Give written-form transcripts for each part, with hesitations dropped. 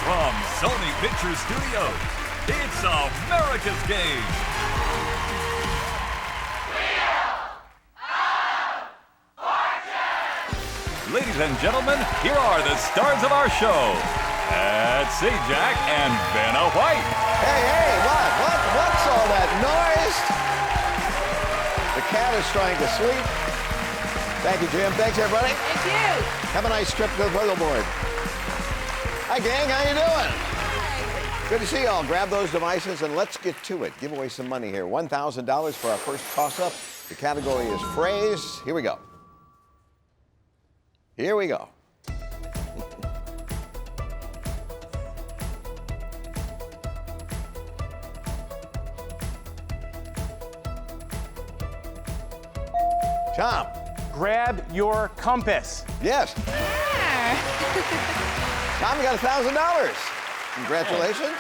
From Sony Pictures Studios, it's America's Game. Ladies and gentlemen, here are the stars of our show. Ed Sajak and Vanna White. Hey, what's all that noise? The cat is trying to sleep. Thank you, Jim. Thanks, everybody. Thank you. Have a nice trip to the billboard. Hi, gang. How you doing? Hi. Good to see y'all. Grab those devices and let's get to it. Give away some money here. $1,000 for our first toss-up. The category is phrase. Here we go. Here we go. Tom. Grab your compass. Yes. Tom, you got $1,000. Congratulations.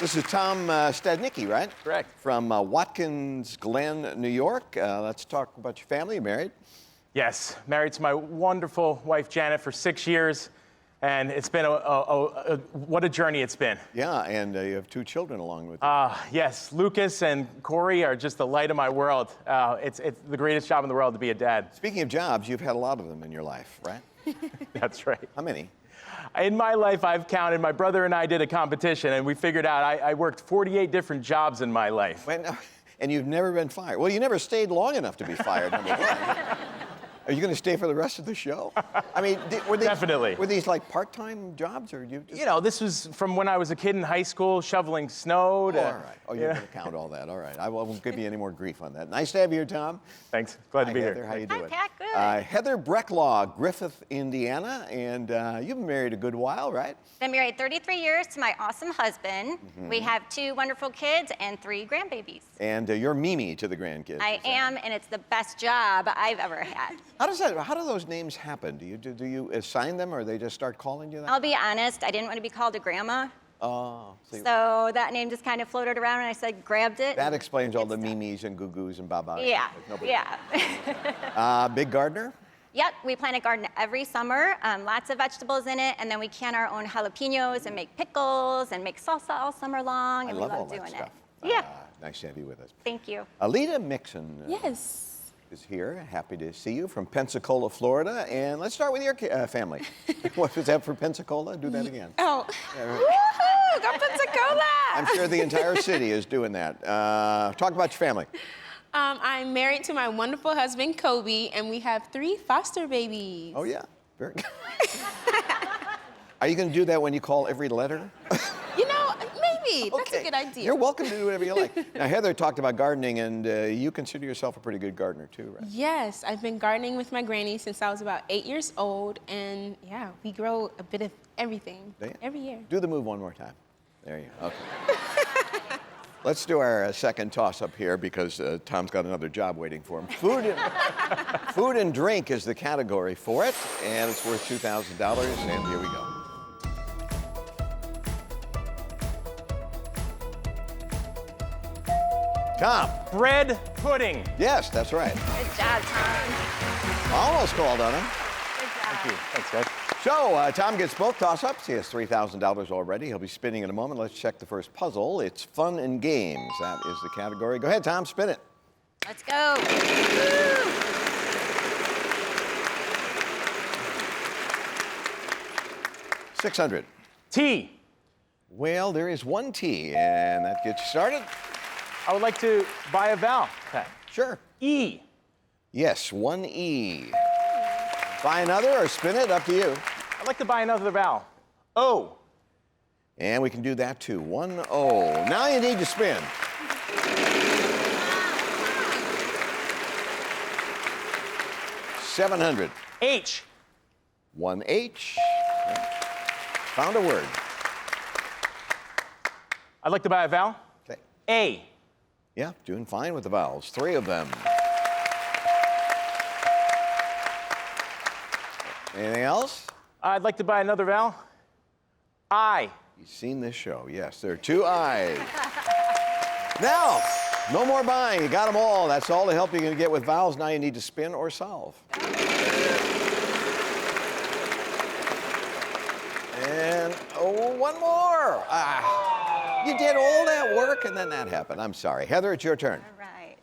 This is Tom Stadnicki, right? Correct. From Watkins Glen, New York. Let's talk about your family. You married? Yes, married to my wonderful wife, Janet, for 6 years. And it's been what a journey it's been. Yeah, and you have 2 children along with you. Yes, Lucas and Corey are just the light of my world. It's the greatest job in the world to be a dad. Speaking of jobs, you've had a lot of them in your life, right? That's right. How many? In my life, I've counted. My brother and I did a competition, and we figured out I worked 48 different jobs in my life. And you've never been fired. Well, you never stayed long enough to be fired, number one. Are you going to stay for the rest of the show? I mean, Definitely. Were these like part-time jobs, or you? You know, this was from when I was a kid in high school, shoveling snow. All right. Oh, you're going to count all that. All right. I won't give you any more grief on that. Nice to have you here, Tom. Thanks. Glad to Hi, be Heather. here. How you Hi, doing? Pat. Good. Heather Brecklaw, Griffith, Indiana, and you've been married a good while, right? Been married 33 years to my awesome husband. We have 2 wonderful kids and 3 grandbabies. And you're Mimi to the grandkids. I am, and it's the best job I've ever had. How do those names happen? Do you assign them, or they just start calling you that? I'll be honest, I didn't want to be called a grandma. Oh, So that name just kind of floated around, and I said, grabbed it. that explains all the Mimis and Gugus and Babas. Yeah, Nobody- yeah. Big gardener? Yep, we plant a garden every summer, lots of vegetables in it, and then we can our own jalapenos and make pickles and make salsa all summer long, I and love we all love that doing stuff. it. Yeah, Nice to have you with us. thank you. Alita Mixon Yes. is here. Happy to see you from Pensacola, Florida. And let's start with your family. What was that for Pensacola? Do that again. Oh. Woohoo! Go Pensacola! I'm sure the entire city is doing that. Talk about your family. I'm married to my wonderful husband, Kobe, and we have 3 foster babies. Oh, yeah. Very good. Are you going to do that when you call every letter? You know, maybe. That's a good idea. You're welcome to do whatever you like. Now, Heather talked about gardening, and you consider yourself a pretty good gardener, too, right? Yes, I've been gardening with my granny since I was about 8 years old, and yeah, we grow a bit of everything Do you? every year. Do the move one more time. There you go. Okay. Let's do our second toss-up here because Tom's got another job waiting for him. Food and drink is the category for it, and it's worth $2,000, and here we go. Tom. Bread pudding. Yes, that's right. Good job, Tom. Almost called on him. Good job. Thank you. Thanks, guys. So, Tom gets both toss-ups. He has $3,000 already. He'll be spinning in a moment. Let's check the first puzzle. It's fun and games. That is the category. Go ahead, Tom, spin it. Let's go. 600. T. Well, there is 1 T, and that gets you started. I would like to buy a vowel, Pat. Sure. E. Yes, 1 E. Buy another or spin it, up to you. I'd like to buy another vowel. O. And we can do that too. 1 O. Now you need to spin. $700. H. 1 H. Found a word. I'd like to buy a vowel. Okay. A. Yeah, doing fine with the vowels. 3 of them. Anything else? I'd like to buy another vowel. I. You've seen this show. Yes, there are 2 I's. Now, no more buying. You got them all. That's all the help you're going to get with vowels. Now you need to spin or solve. And Oh, one more. You did all that work and then that happened. I'm sorry. Heather, it's your turn. All right.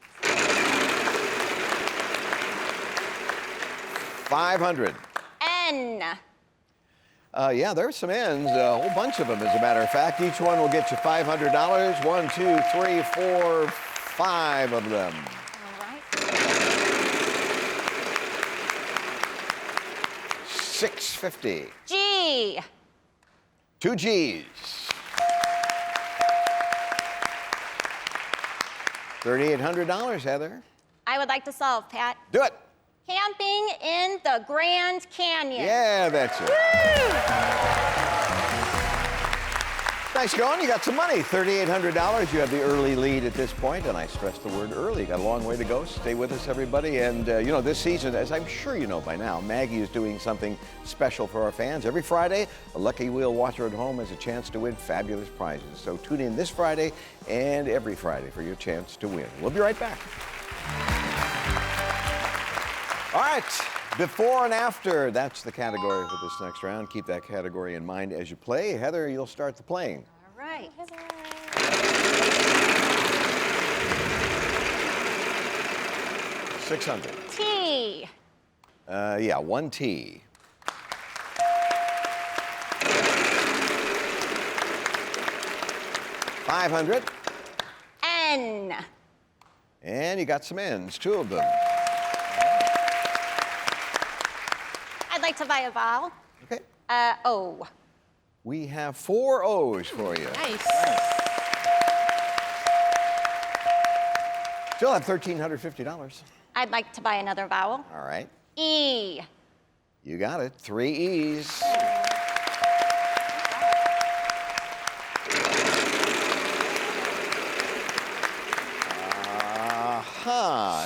500. N. Yeah, there's some N's, a whole bunch of them, as a matter of fact. Each one will get you $500. 1, 2, 3, 4, 5 of them. All right. 650. G. 2 G's. $3,800, Heather. I would like to solve, Pat. Do it. Camping in the Grand Canyon. Yeah, that's it. Nice going. You got some money. $3,800. You have the early lead at this point, and I stress the word early. Got a long way to go. Stay with us, everybody. And, you know, this season, as I'm sure you know by now, Maggie is doing something special for our fans. Every Friday, a Lucky Wheel watcher at home has a chance to win fabulous prizes. So tune in this Friday and every Friday for your chance to win. We'll be right back. All right, before and after, that's the category for this next round. Keep that category in mind as you play. Heather, you'll start the playing. All right. 600. T. Yeah, 1 T. $500. N. And you got some N's, 2 of them. I'd like to buy a vowel. Okay. O. We have 4 O's for you. Nice. Still have $1,350. I'd like to buy another vowel. All right. E. You got it. 3 E's.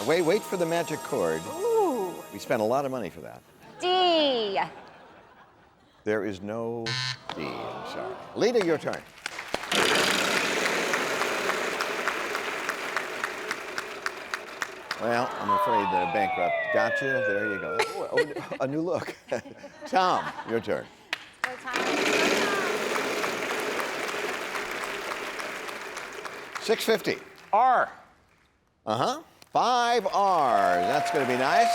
Wait for the magic chord. Ooh. We spent a lot of money for that. D. There is no D. I'm sorry. Lita, your turn. Well, I'm afraid the bankrupt got you. There you go. Oh, a new look. Tom, your turn. Go, Tom. 650. R. Uh-huh. 5 R's. That's going to be nice.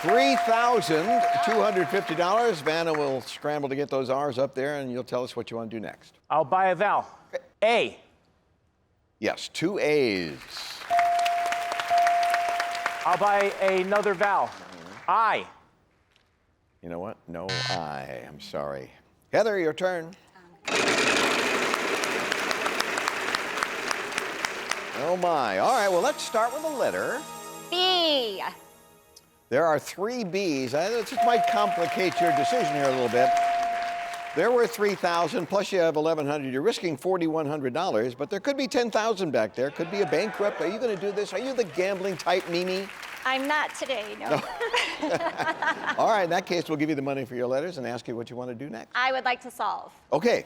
$3,250. Vanna will scramble to get those R's up there, and you'll tell us what you want to do next. I'll buy a vowel. A. Yes, 2 A's. I'll buy another vowel. I. You know what? No I. I'm sorry. Heather, your turn. Oh, my. All right, well, let's start with a letter. B. There are 3 B's. This might complicate your decision here a little bit. There were 3,000, plus you have 1,100. You're risking $4,100, but there could be 10,000 back there. Could be a bankrupt. Are you going to do this? Are you the gambling type, Mimi? I'm not today, no. All right, in that case, we'll give you the money for your letters and ask you what you want to do next. I would like to solve. Okay.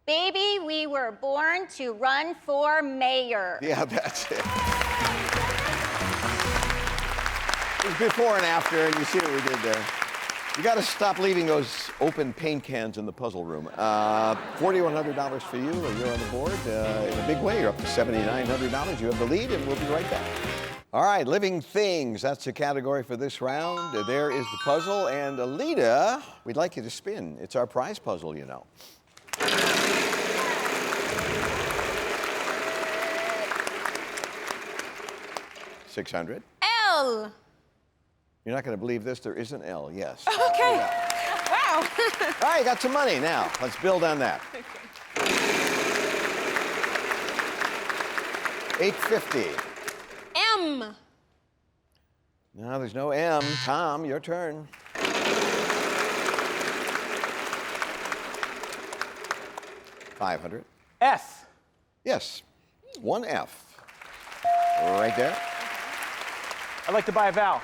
Baby, we were born to run for mayor. Yeah, that's it. It's before and after, and you see what we did there. You got to stop leaving those open paint cans in the puzzle room. $4,100 for you. You're on the board in a big way. You're up to $7,900. You have the lead, and we'll be right back. All right, living things. That's the category for this round. There is the puzzle. And Alita, we'd like you to spin. It's our prize puzzle, you know. $600. L. You're not going to believe this. There is an L, yes. Okay. Wow. All right, you got some money now. Let's build on that. $850. M. No, there's no M. Tom, your turn. $500. F. Yes, 1 F. Right there. I'd like to buy a vowel.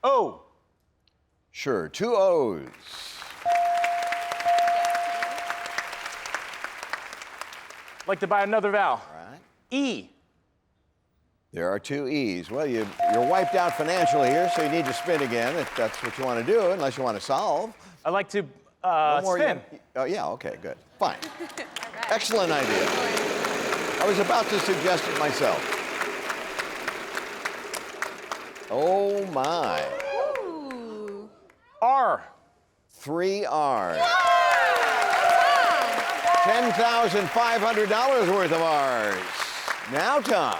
O. Sure, 2 O's. I'd like to buy another vowel. All right. E. There are 2 E's. Well, you're wiped out financially here, so you need to spin again if that's what you want to do, unless you want to solve. I'd like to No more spin. Oh, yeah, okay, good. Fine. Excellent idea. I was about to suggest it myself. Oh, my. Ooh. R. 3 R's. $10,500 worth of R's. Now, Tom.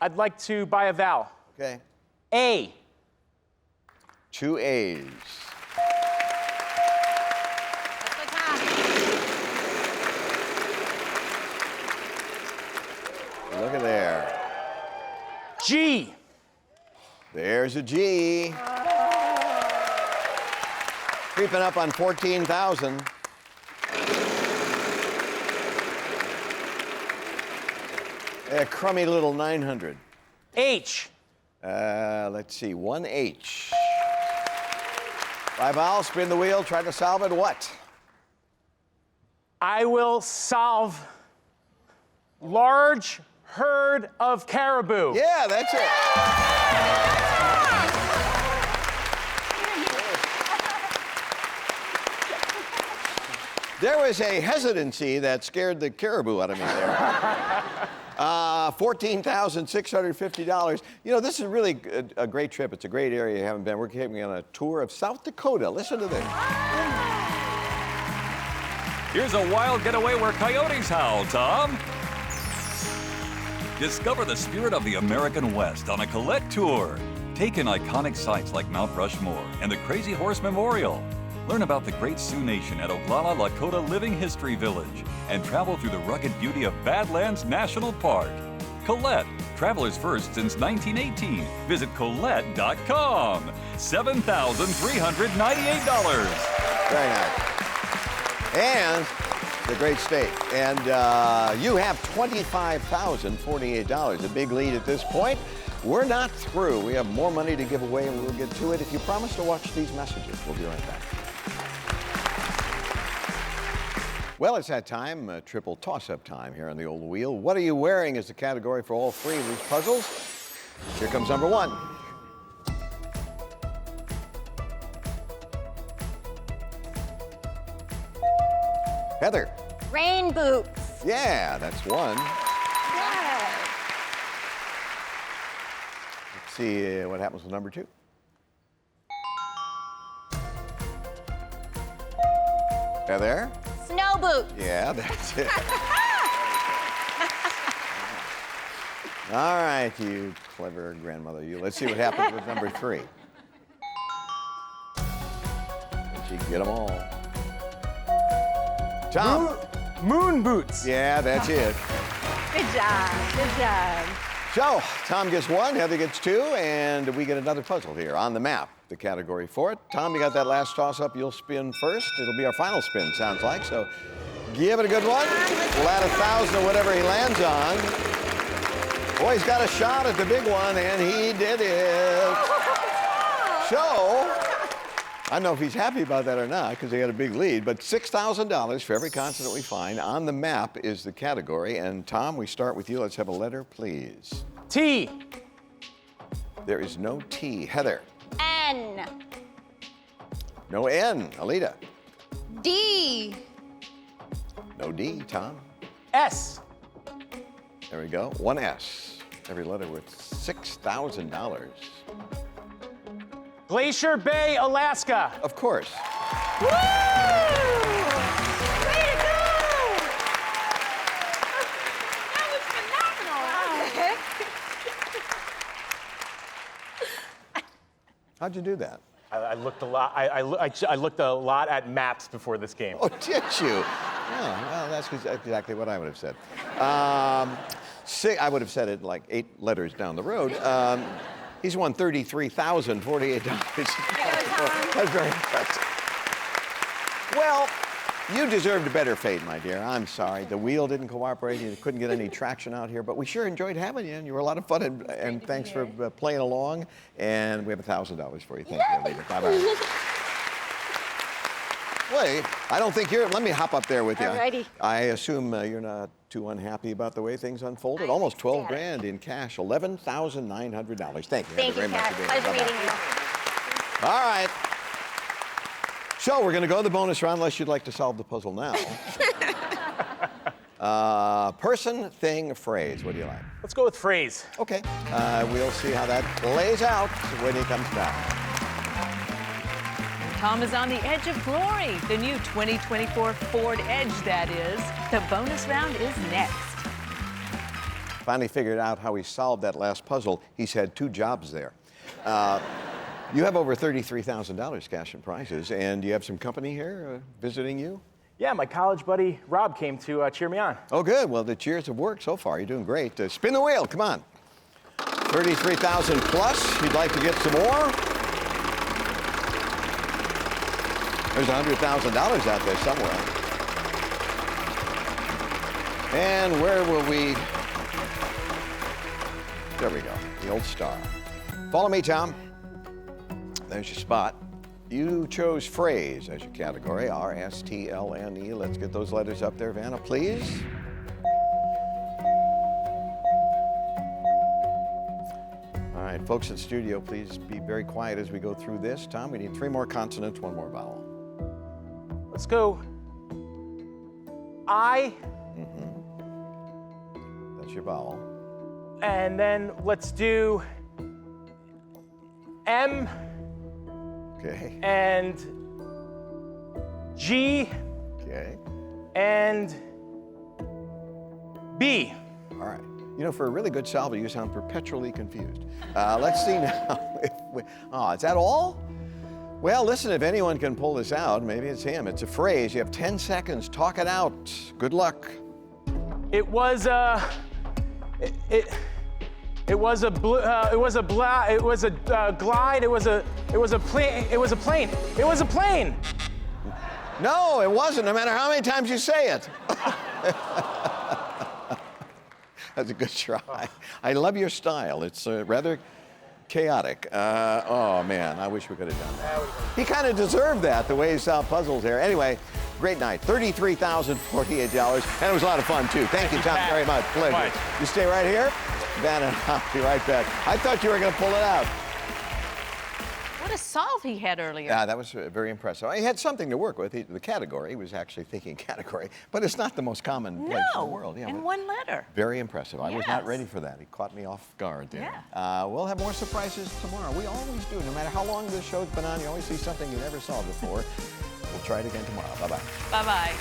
I'd like to buy a vowel. Okay. A. 2 A's. Let's go, Tom. Look at there. G. There's a G. Creeping up on 14,000. A crummy little 900. H. Let's see, 1 H. 5 vowels, spin the wheel, try to solve it. What? I will solve large herd of caribou. Yeah, that's it. There was a hesitancy that scared the caribou out of me there. $14,650. You know, this is really a great trip. It's a great area you haven't been. We're taking on a tour of South Dakota. Listen to this. Here's a wild getaway where coyotes howl, Tom. Discover the spirit of the American West on a Colette tour. Take in iconic sites like Mount Rushmore and the Crazy Horse Memorial. Learn about the Great Sioux Nation at Oglala Lakota Living History Village and travel through the rugged beauty of Badlands National Park. Colette, travelers first since 1918. Visit Colette.com. $7,398. Very nice. And the great state. And you have $25,048, a big lead at this point. We're not through. We have more money to give away, and we'll get to it if you promise to watch these messages. We'll be right back. Well, it's that time, triple toss-up time here on the old wheel. What are you wearing is the category for all 3 of these puzzles. Here comes number 1. Heather. Rain boots. Yeah, that's 1. Yeah. Let's see what happens with number 2. Heather. Snow boots. Yeah, that's it. All right, you clever grandmother. You. Let's see what happens with number 3. She can get them all. Tom. Moon boots. Yeah, that's it. Good job. Good job. So, Tom gets 1, Heather gets 2, and we get another puzzle here on the map, the category for it. Tom, you got that last toss-up. You'll spin first. It'll be our final spin, sounds like. So, give it a good one. We'll add 1,000 or whatever he lands on. Boy, he's got a shot at the big one, and he did it. So, I don't know if he's happy about that or not, because he had a big lead, but $6,000 for every consonant we find. On the map is the category. And Tom, we start with you. Let's have a letter, please. T. There is no T. Heather. N. No N. Alita. D. No D. Tom. S. There we go. 1 S. Every letter worth $6,000. Glacier Bay, Alaska. Of course. Woo! Way to go! That was phenomenal. How'd you do that? I looked a lot. I looked a lot at maps before this game. Oh, did you? Oh, well, that's exactly what I would have said. I would have said it like 8 letters down the road. He's won $33,048. That's very impressive. Well, you deserved a better fate, my dear. I'm sorry. The wheel didn't cooperate. You couldn't get any traction out here, but we sure enjoyed having you, and you were a lot of fun, and thanks for playing along. And we have $1,000 for you. Thank you, Alita. Bye-bye. Wait, I don't think you're. Let me hop up there with you. Alrighty. I assume you're not too unhappy about the way things unfolded. Almost 12 grand in cash, $11,900. Thank you. Thank very you, much Kat. for being Pleasure here. meeting you. All right. So we're going to go to the bonus round unless you'd like to solve the puzzle now. Person, thing, phrase. What do you like? Let's go with phrase. Okay. We'll see how that plays out when he comes back. Tom is on the edge of glory. The new 2024 Ford Edge, that is. The bonus round is next. Finally figured out how he solved that last puzzle. He's had 2 jobs there. You have over $33,000 cash and prizes, and you have some company here visiting you? Yeah, my college buddy Rob came to cheer me on. Oh, good. Well, the cheers have worked so far. You're doing great. Spin the wheel. Come on. 33,000 plus. You'd like to get some more? There's $100,000 out there somewhere. And where will we? There we go. The old star. Follow me, Tom. There's your spot. You chose phrase as your category, R-S-T-L-N-E. Let's get those letters up there, Vanna, please. All right, folks in studio, please be very quiet as we go through this. Tom, we need 3 more consonants, 1 more vowel. Let's go I. That's your vowel. And then let's do M Okay. and G Okay. and B. All right. You know, for a really good solver, you sound perpetually confused. Let's see now. Is that all? Well, listen, if anyone can pull this out, maybe it's him. It's a phrase. You have 10 seconds. Talk it out. Good luck. It was a glide. It was a plane. No, it wasn't, no matter how many times you say it. That's a good try. I love your style. It's rather chaotic. Oh, man, I wish we could have done that. He kind of deserved that, the way he solved puzzles there. Anyway, great night. $33,048, and it was a lot of fun, too. Thank you, Tom, very much. Pleasure. You stay right here. Vanna, I'll be right back. I thought you were going to pull it out. What a solve he had earlier. Yeah, that was very impressive. He had something to work with. The category, he was actually thinking category, but it's not the most common place in the world. Yeah, in but 1 letter. very impressive. I was not Yes. ready for that. He caught me off guard there. Yeah. We'll have more surprises tomorrow. We always do. No matter how long this show's been on, you always see something you never saw before. We'll try it again tomorrow. Bye-bye. Bye-bye.